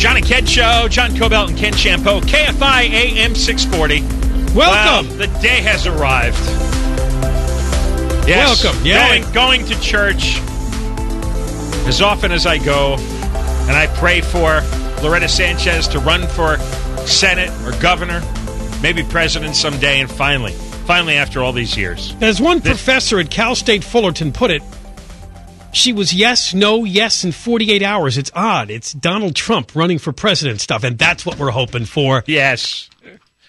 John and Ken Show, John Cobelt and Ken Champeau, KFI AM 640. Welcome. Well, the day has arrived. Yes, welcome. Yeah. Going to church as often as I go, and I pray for Loretta Sanchez to run for Senate or governor, maybe president someday, and finally after all these years. As one professor at Cal State Fullerton put it, she was yes, no, yes in 48 hours. It's odd. It's Donald Trump running for president stuff, and that's what we're hoping for. Yes.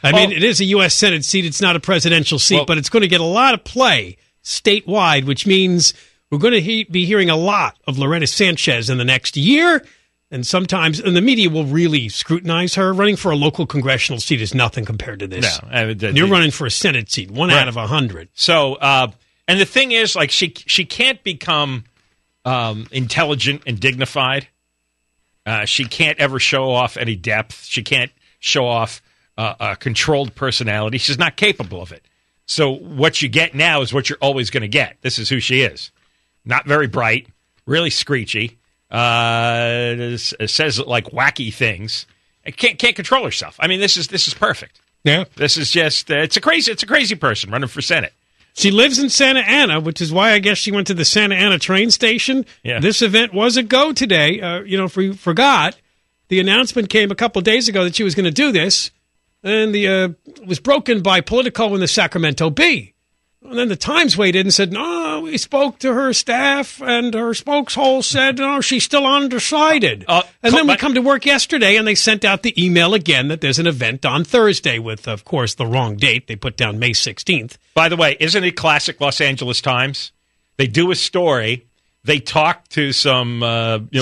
I mean, it is a U.S. Senate seat. It's not a presidential seat, but it's going to get a lot of play statewide, which means we're going to be hearing a lot of Loretta Sanchez in the next year, and sometimes and the media will really scrutinize her. Running for a local congressional seat is nothing compared to this. No, you're running for a Senate seat, one out of 100. So, and the thing is, like, she can't become intelligent and dignified. She can't ever show off any depth. She can't show off a controlled personality. She's not capable of it. So what you get now is what you're always going to get. This is who she is. Not very bright, really screechy, says like wacky things. Can't control herself. I mean, this is perfect. Yeah. This is just it's a crazy person running for Senate. She lives in Santa Ana, which is why I guess she went to the Santa Ana train station. Yeah. This event was a go today. If we forgot, the announcement came a couple of days ago that she was going to do this, and it was broken by Politico and the Sacramento Bee. And then the Times weighed in and said, no, we spoke to her staff, and her spokeshole said, no, she's still undecided. And then we come to work yesterday, and they sent out the email again that there's an event on Thursday with, of course, the wrong date. They put down May 16th. By the way, isn't it classic Los Angeles Times? They do a story. They talk to some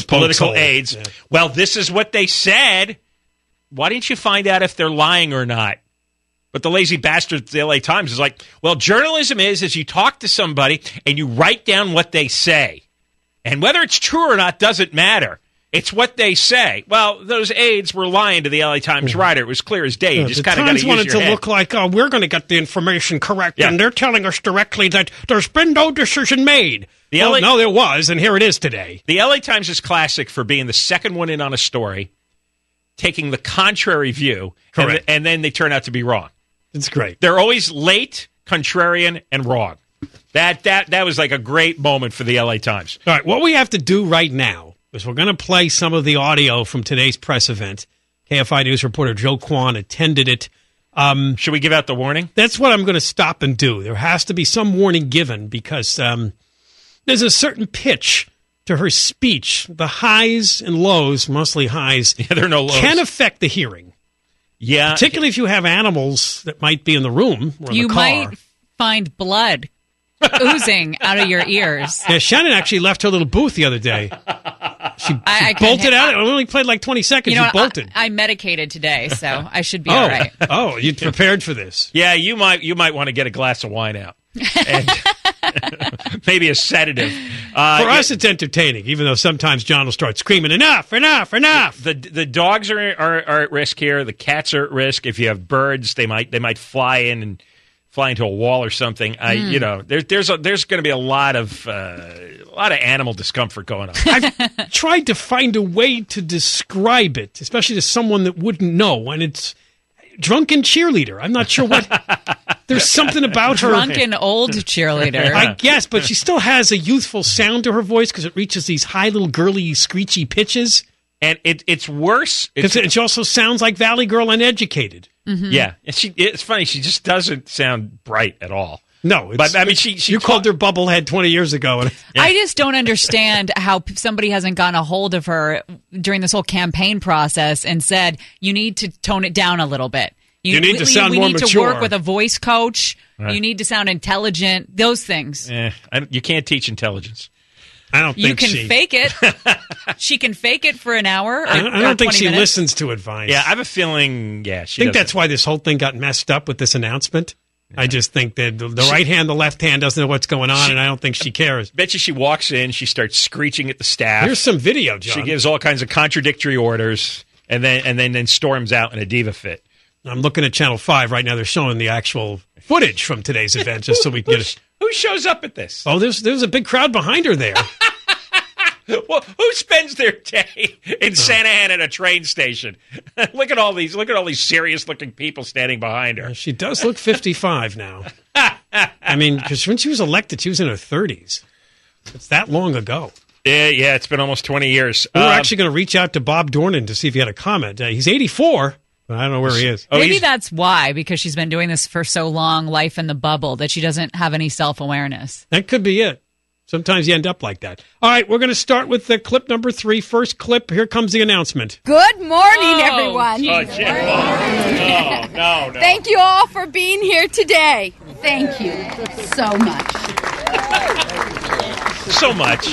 political aides. Yeah. Well, this is what they said. Why didn't you find out if they're lying or not? But the lazy bastard at the LA Times is like, well, journalism is you talk to somebody and you write down what they say. And whether it's true or not doesn't matter. It's what they say. Well, those aides were lying to the LA Times writer. It was clear as day. You just kind of got to use your head. The Times wanted to look like, oh, we're going to get the information correct, and they're telling us directly that there's been no decision made. No, there was, and here it is today. The LA Times is classic for being the second one in on a story, taking the contrary view, and then they turn out to be wrong. It's great. They're always late, contrarian, and wrong. That was like a great moment for the LA Times. All right, what we have to do right now is we're going to play some of the audio from today's press event. KFI News reporter Joe Kwan attended it. Should we give out the warning? That's what I'm going to stop and do. There has to be some warning given because there's a certain pitch to her speech. The highs and lows, mostly highs, there are no lows, can affect the hearing. Yeah. Particularly if you have animals that might be in the room or in the car. You might find blood oozing out of your ears. Yeah, Shannon actually left her little booth the other day. She bolted out. It only played like 20 seconds. She bolted. I medicated today, so I should be all right. Oh, you prepared for this. Yeah, you might want to get a glass of wine out. And maybe a sedative. For us, it's entertaining, even though sometimes John will start screaming, enough. The dogs are at risk here. The cats are at risk. If you have birds, they might fly into a wall or something. There's going to be a lot of animal discomfort going on. I've tried to find a way to describe it, especially to someone that wouldn't know, and it's drunken cheerleader. I'm not sure what. There's something about her. Drunken old cheerleader. I guess, but she still has a youthful sound to her voice because it reaches these high little girly screechy pitches. And it's worse. She also sounds like Valley Girl uneducated. Mm-hmm. Yeah. It's funny. She just doesn't sound bright at all. No. But, I mean, you called her Bubblehead 20 years ago. Yeah. I just don't understand how somebody hasn't gotten a hold of her during this whole campaign process and said, you need to tone it down a little bit. You need to sound more mature. We need to work with a voice coach. Right. You need to sound intelligent. Those things. You can't teach intelligence. I don't think you can fake it. She can fake it for an hour. I don't think she listens to advice. Yeah, I have a feeling. Yeah, I think that's why this whole thing got messed up with this announcement. Yeah. I just think that the right hand, the left hand doesn't know what's going on, and I don't think she cares. Bet you she walks in, she starts screeching at the staff. Here's some video, John. She gives all kinds of contradictory orders, and then storms out in a diva fit. I'm looking at Channel 5 right now. They're showing the actual footage from today's event just so we can get it. Who shows up at this? Oh, there's a big crowd behind her there. Well, who spends their day in Santa Ana at a train station? Look at all these serious-looking people standing behind her. She does look 55 now. I mean, because when she was elected, she was in her 30s. It's that long ago. Yeah, it's been almost 20 years. We were actually going to reach out to Bob Dornan to see if he had a comment. He's 84, but I don't know where he is. Maybe that's why, because she's been doing this for so long, life in the bubble, that she doesn't have any self-awareness. That could be it. Sometimes you end up like that. All right, we're going to start with the clip number 3. First clip, here comes the announcement. Good morning, everyone. Oh, shit. No. Thank you all for being here today. Thank you so much. So much.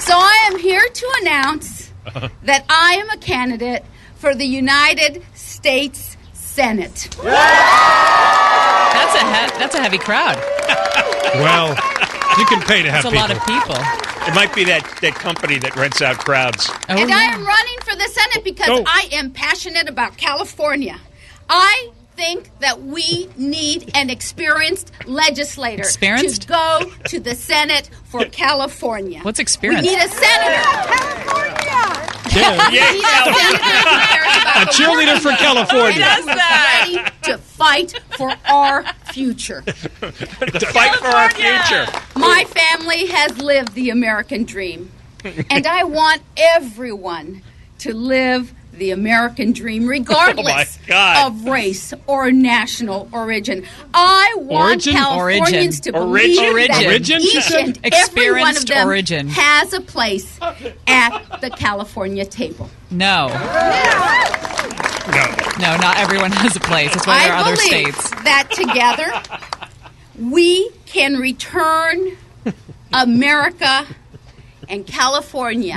So I am here to announce that I am a candidate for the United States Senate. That's a heavy crowd. Well, you can pay to have That's a lot of people. It might be that company that rents out crowds. Oh, And yeah. I am running for the Senate because I am passionate about California. I think that we need an experienced legislator to go to the Senate for California. What's experienced? We need a senator. California! Yeah. We need a senator who cares about A cheerleader for California. and who's ready to fight for our future. The fight for our future. My family has lived the American dream, and I want everyone to live the American dream, regardless of race or national origin. I want Californians to believe that each and every one of them has a place at the California table. No, not everyone has a place. That's why there are other states. That together we can return America and California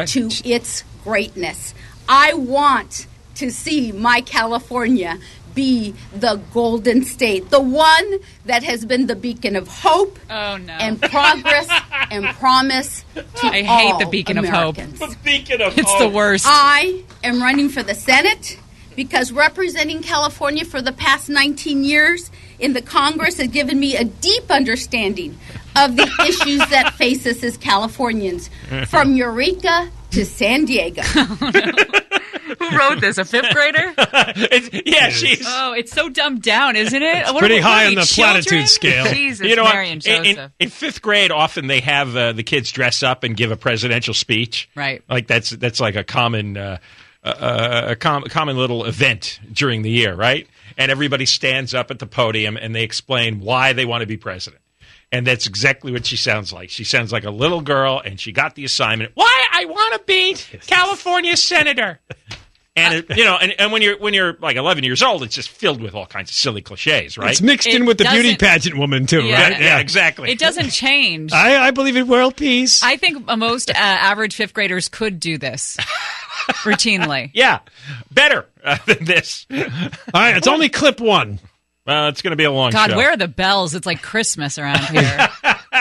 to its greatness. I want to see my California be the golden state, the one that has been the beacon of hope and progress and promise to I hate all the beacon Americans. of hope. The beacon of It's hope. the worst. I am running for the Senate because representing California for the past 19 years in the Congress has given me a deep understanding of the issues that face us as Californians, from Eureka to San Diego. Who wrote this? A fifth grader? She's. Oh, it's so dumbed down, isn't it? It's pretty high on the platitude scale. Jesus, You know Mary what? and Joseph. In fifth grade, often they have the kids dress up and give a presidential speech. Right. Like that's like a common common little event during the year, right? And everybody stands up at the podium and they explain why they want to be president. And that's exactly what she sounds like. She sounds like a little girl, and she got the assignment. Why I want to be California senator. And and when you're like 11 years old, it's just filled with all kinds of silly cliches, right? It's mixed in with the beauty pageant woman too, right? Yeah, exactly. It doesn't change. I believe in world peace. I think most average fifth graders could do this routinely. Yeah, better than this. All right, it's only clip 1. Well, it's going to be a long show. God, where are the bells? It's like Christmas around here.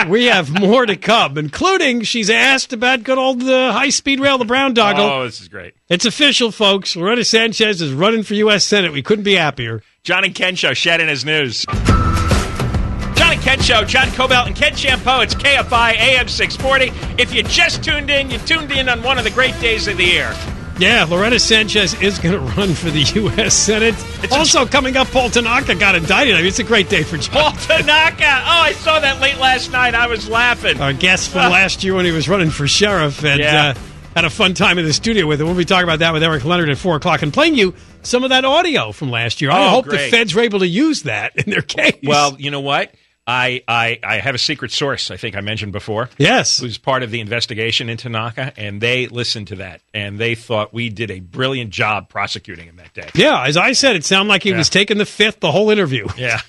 We have more to come, including she's asked about good old high-speed rail, the brown doggle. Oh, this is great. It's official, folks. Loretta Sanchez is running for U.S. Senate. We couldn't be happier. John and Ken Show, Shed in his news. John and Ken Show, John Cobalt and Ken Shampoo. It's KFI AM 640. If you just tuned in, you tuned in on one of the great days of the year. Yeah, Loretta Sanchez is going to run for the U.S. Senate. Also coming up, Paul Tanaka got indicted. I mean, it's a great day for John. Paul Tanaka! Oh, I saw that late last night. I was laughing. Our guest from last year when he was running for sheriff and had a fun time in the studio with him. We'll be talking about that with Eric Leonard at 4 o'clock and playing you some of that audio from last year. I hope great. the feds were able to use that in their case. Well, you know what? I have a secret source, I think I mentioned before. Yes. Who's part of the investigation into Tanaka, and they listened to that, and they thought we did a brilliant job prosecuting him that day. Yeah, as I said, it sounded like he was taking the fifth the whole interview. Yeah.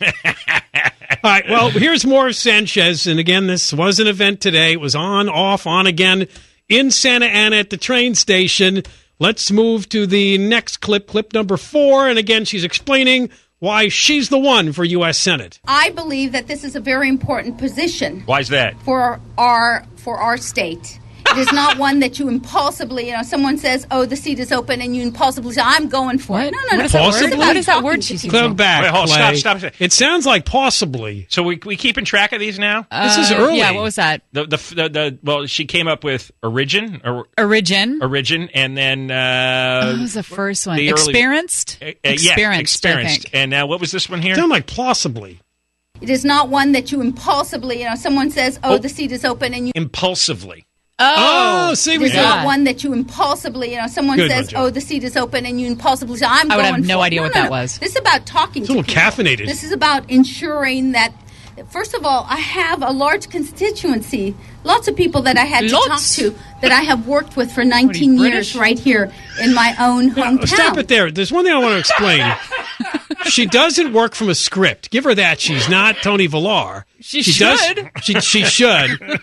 All right, well, here's more of Sanchez. And again, this was an event today. It was on, off, on again in Santa Ana at the train station. Let's move to the next clip, clip number 4. And again, she's explaining why she's the one for U.S. Senate. I believe that this is a very important position. Why is that? For our state. It is not one that you impulsively, someone says, "Oh, the seat is open," and you impulsively say, "I'm going for it." No. What is that word she's using? Come back. Wait, hold on, stop. It sounds like possibly. So we keeping track of these now? This is early. Yeah, what was that? Well, she came up with origin, and then what was the first one? Experienced. Experienced. And now what was this one here? Sound like plausibly. It is not one that you impulsively, someone says, "Oh, the seat is open," and you impulsively. See, we It's not one that you impulsively, someone says, "Oh, the seat is open," and you impulsively say, "I'm going for it." I would have no idea what that was. This is about talking to people. It's a little caffeinated. This is about ensuring that, first of all, I have a large constituency, lots of people that I had to talk to that I have worked with for 19 years right here in my own hometown. Stop it there. There's one thing I want to explain. She doesn't work from a script. Give her that. She's not Tony Villar. She should. She should.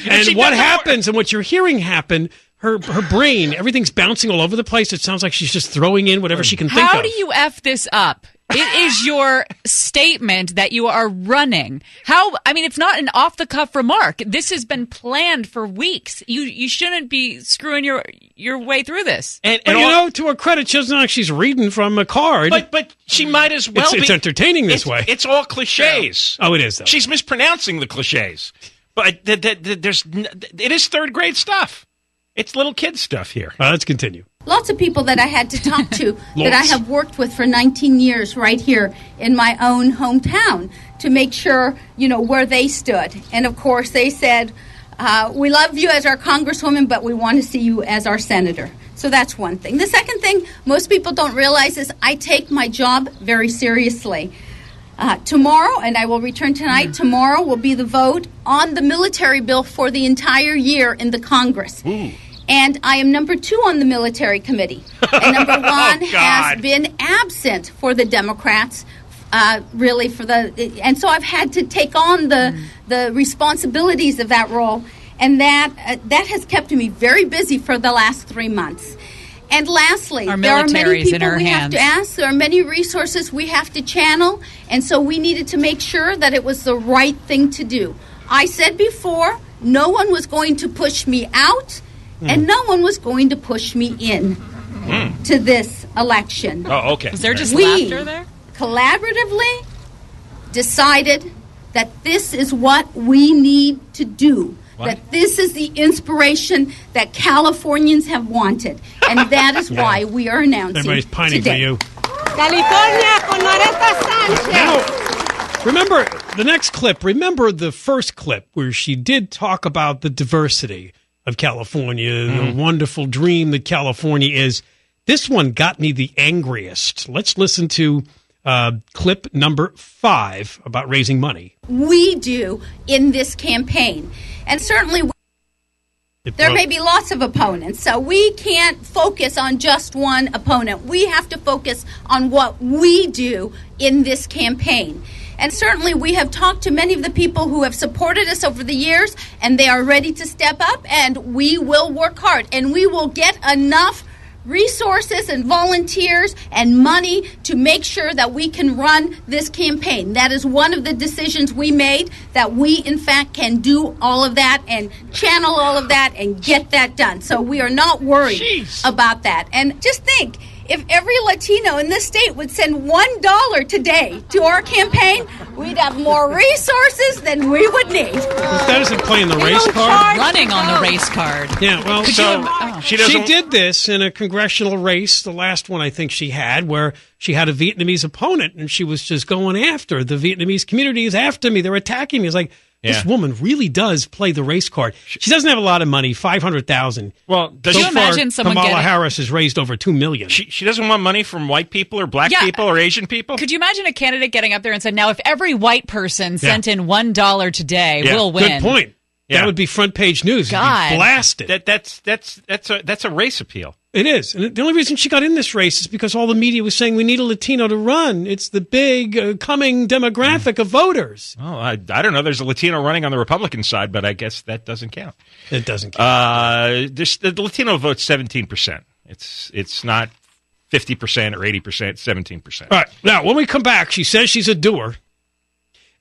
And what happens and what you're hearing happen, her brain, everything's bouncing all over the place. It sounds like she's just throwing in whatever she can think of. How do you F this up? It is your statement that you are running. It's not an off-the-cuff remark. This has been planned for weeks. You shouldn't be screwing your way through this. And to her credit, she doesn't know she's reading from a card. But she might as well It's entertaining this way. It's all cliches. Oh, it is, though. She's mispronouncing the cliches. But it is third-grade stuff. It's little kid stuff here. Let's continue. Lots of people that I had to talk to that I have worked with for 19 years right here in my own hometown to make sure, where they stood. And, of course, they said, we love you as our congresswoman, but we want to see you as our senator. So that's one thing. The second thing most people don't realize is I take my job very seriously. Tomorrow, and I will return tonight, tomorrow will be the vote on the military bill for the entire year in the Congress. Ooh. And I am number 2 on the military committee. And number 1 has been absent for the Democrats, and so I've had to take on the responsibilities of that role. And that has kept me very busy for the last 3 months. And lastly, there are many people we have to ask. There are many resources we have to channel. And so we needed to make sure that it was the right thing to do. I said before, no one was going to push me out, and no one was going to push me in to this election. Oh, okay. Was there just laughter there? Collaboratively decided that this is what we need to do. What? That this is the inspiration that Californians have wanted. And that is why we are announcing Everybody's pining today. for you. California con Loretta Sanchez. Now, remember the next clip. Remember the first clip where she did talk about the diversity of California, the wonderful dream that California is. This one got me the angriest. Let's listen to clip number 5 about raising money. We do in this campaign. And certainly there may be lots of opponents, so we can't focus on just one opponent. We have to focus on what we do in this campaign. And certainly we have talked to many of the people who have supported us over the years, and they are ready to step up, and we will work hard, and we will get enough resources and volunteers and money to make sure that we can run this campaign. That is one of the decisions we made, that we, in fact, can do all of that and channel all of that and get that done. So we are not worried about that. And just think, if every Latino in this state would send $1 today to our campaign, we'd have more resources than we would need. That isn't playing the race card. Running on the race card. Yeah, well, she did this in a congressional race, the last one I think she had, where she had a Vietnamese opponent, and she was just going after the Vietnamese community is after me. They're attacking me. It's like, this woman really does play the race card. She doesn't have a lot of money, $500,000. Well, does you imagine someone Kamala Harris has raised over $2 million. She doesn't want money from white people or black people or Asian people? Could you imagine a candidate getting up there and said, now, if every white person sent in $1 today, we'll win? Good point. Yeah. That would be front page news. God. It'd be blasted. That's a race appeal. It is. And the only reason she got in this race is because all the media was saying we need a Latino to run. It's the big coming demographic of voters. Oh, I don't know. There's a Latino running on the Republican side, but I guess that doesn't count. It doesn't count. The Latino vote's 17%. It's not 50% or 80%, 17%. All right. Now, when we come back, she says she's a doer.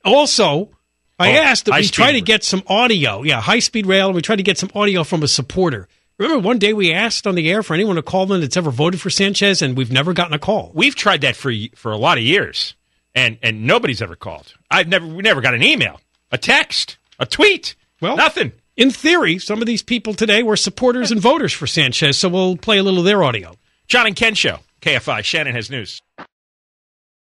Also, I asked that we try to get some audio. Yeah, high-speed rail, and we tried to get some audio from a supporter. Remember one day we asked on the air for anyone to call in that's ever voted for Sanchez, and we've never gotten a call. We've tried that for a lot of years, and nobody's ever called. We never got an email, a text, a tweet, nothing. In theory, some of these people today were supporters and voters for Sanchez, so we'll play a little of their audio. John and Ken Show, KFI. Shannon has news.